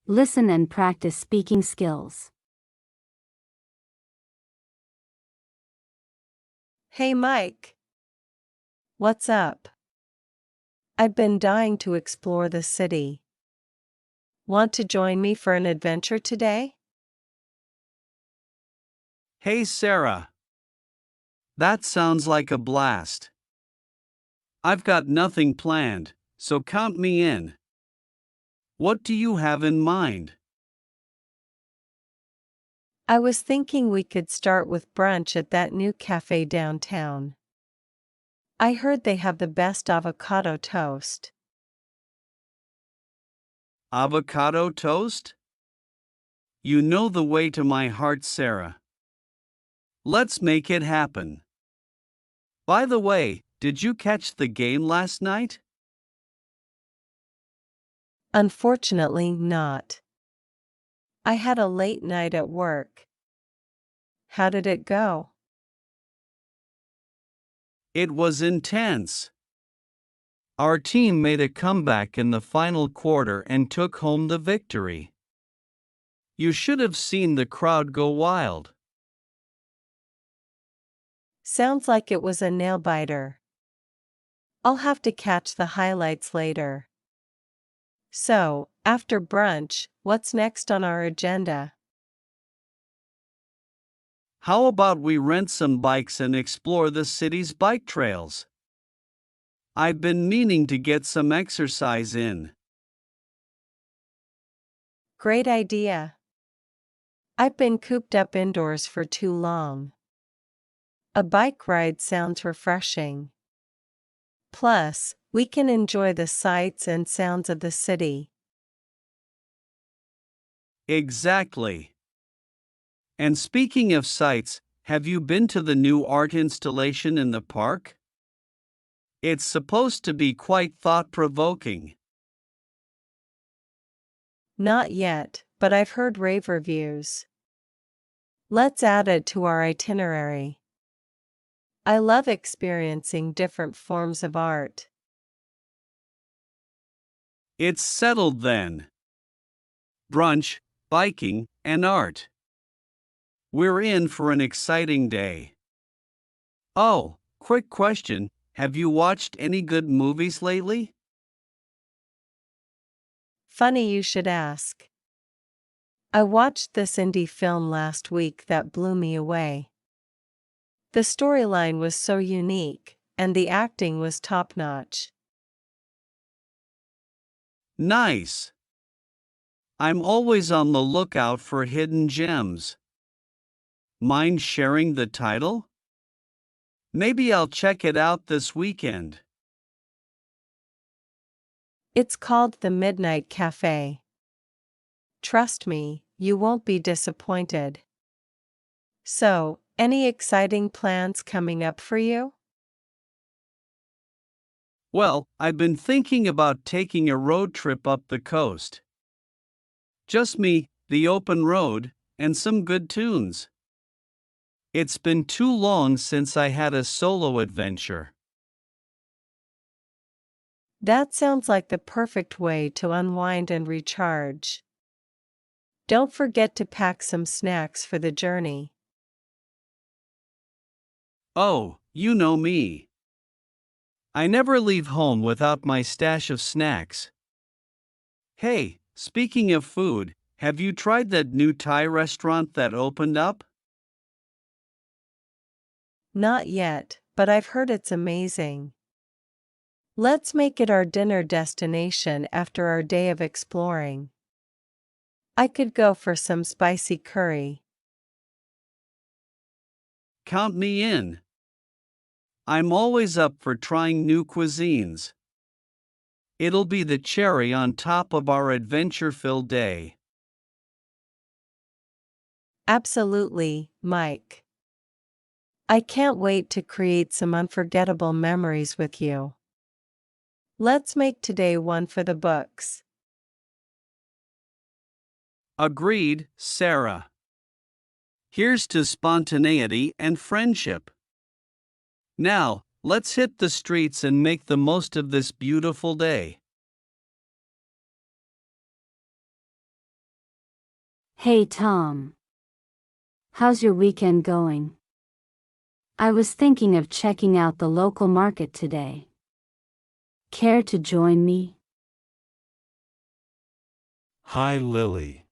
Listen and practice speaking skills. Hey Mike, what's up? I've been dying to explore the city. Want to join me for an adventure today? Hey Sarah, that sounds like a blast. I've got nothing planned, so count me in. What do you have in mind? I was thinking we could start with brunch at that new cafe downtown. I heard they have the best avocado toast. Avocado toast? You know the way to my heart, Sarah. Let's make it happen. By the way, did you catch the game last night? Unfortunately, not. I had a late night at work. How did it go? It was intense. Our team made a comeback in the final quarter and took home the victory. You should have seen the crowd go wild. Sounds like it was a nail-biter. I'll have to catch the highlights later. So, after brunch, what's next on our agenda? How about we rent some bikes and explore the city's bike trails? I've been meaning to get some exercise in. Great idea. I've been cooped up indoors for too long. A bike ride sounds refreshing. Plus, we can enjoy the sights and sounds of the city. Exactly. And speaking of sights, have you been to the new art installation in the park? It's supposed to be quite thought-provoking. Not yet, but I've heard rave reviews. Let's add it to our itinerary. I love experiencing different forms of art. It's settled then. Brunch, biking, and art. We're in for an exciting day. Oh, quick question. Have you watched any good movies lately? Funny you should ask. I watched this indie film last week that blew me away. The storyline was so unique, and the acting was top-notch. Nice. I'm always on the lookout for hidden gems. Mind sharing the title? Maybe I'll check it out this weekend. It's called The Midnight Cafe. Trust me, you won't be disappointed. So, any exciting plans coming up for you? Well, I've been thinking about taking a road trip up the coast. Just me, the open road, and some good tunes. It's been too long since I had a solo adventure. That sounds like the perfect way to unwind and recharge. Don't forget to pack some snacks for the journey. Oh, you know me. I never leave home without my stash of snacks. Hey, speaking of food, have you tried that new Thai restaurant that opened up? Not yet, but I've heard it's amazing. Let's make it our dinner destination after our day of exploring. I could go for some spicy curry. Count me in. I'm always up for trying new cuisines. It'll be the cherry on top of our adventure-filled day. Absolutely, Mike. I can't wait to create some unforgettable memories with you. Let's make today one for the books. Agreed, Sarah. Here's to spontaneity and friendship. Now, let's hit the streets and make the most of this beautiful day. Hey Tom. How's your weekend going? I was thinking of checking out the local market today. Care to join me? Hi Lily.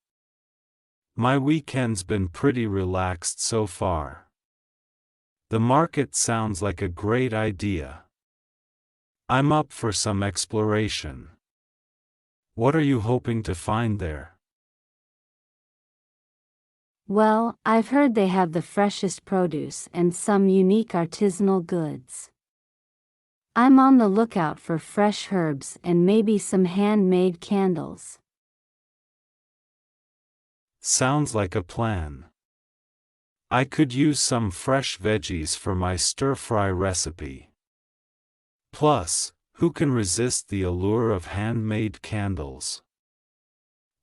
My weekend's been pretty relaxed so far. The market sounds like a great idea. I'm up for some exploration. What are you hoping to find there? Well, I've heard they have the freshest produce and some unique artisanal goods. I'm on the lookout for fresh herbs and maybe some handmade candles. Sounds like a plan. I could use some fresh veggies for my stir-fry recipe. Plus, who can resist the allure of handmade candles?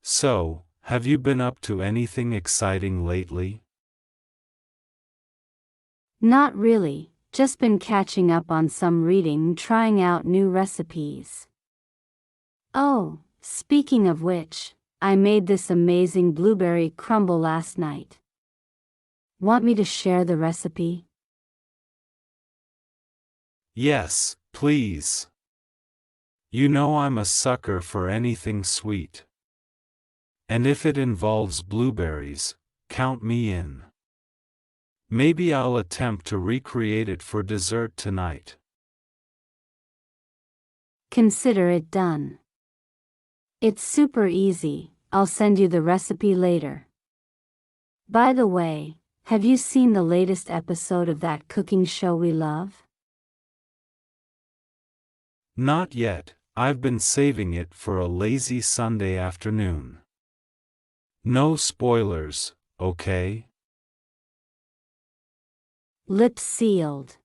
So, have you been up to anything exciting lately? Not really, just been catching up on some reading and trying out new recipes. Oh, speaking of which, I made this amazing blueberry crumble last night. Want me to share the recipe? Yes, please. You know I'm a sucker for anything sweet. And if it involves blueberries, count me in. Maybe I'll attempt to recreate it for dessert tonight. Consider it done. It's super easy, I'll send you the recipe later. By the way, have you seen the latest episode of that cooking show we love? Not yet, I've been saving it for a lazy Sunday afternoon. No spoilers, okay? Lips sealed.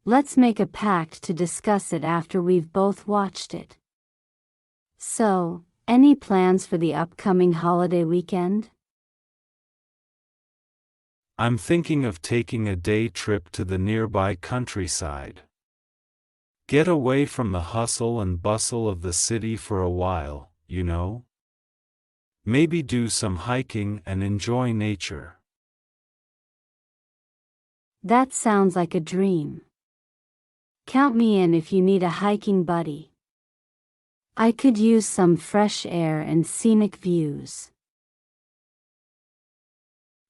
Let's make a pact to discuss it after we've both watched it. So, any plans for the upcoming holiday weekend? I'm thinking of taking a day trip to the nearby countryside. Get away from the hustle and bustle of the city for a while, you know? Maybe do some hiking and enjoy nature. That sounds like a dream. Count me in if you need a hiking buddy. I could use some fresh air and scenic views.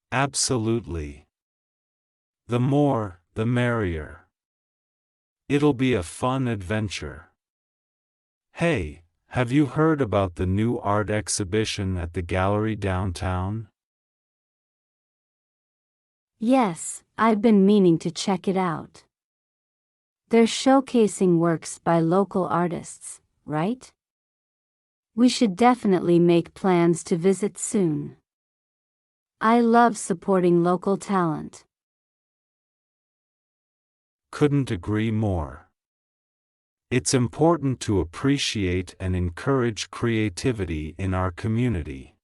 Absolutely. The more, the merrier. It'll be a fun adventure. Hey, have you heard about the new art exhibition at the gallery downtown? Yes, I've been meaning to check it out. They're showcasing works by local artists, right? We should definitely make plans to visit soon. I love supporting local talent. Couldn't agree more. It's important to appreciate and encourage creativity in our community.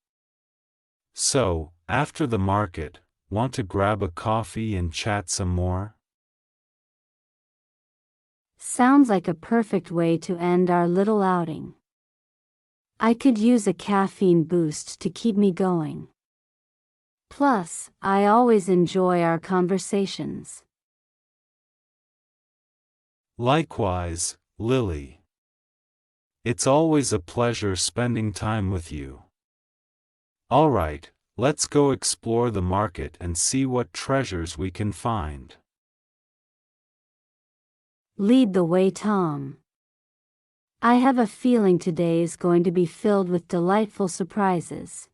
So, after the market, want to grab a coffee and chat some more? Sounds like a perfect way to end our little outing. I could use a caffeine boost to keep me going. Plus, I always enjoy our conversations. Likewise, Lily. It's always a pleasure spending time with you. Alright, let's go explore the market and see what treasures we can find. Lead the way, Tom. I have a feeling today is going to be filled with delightful surprises.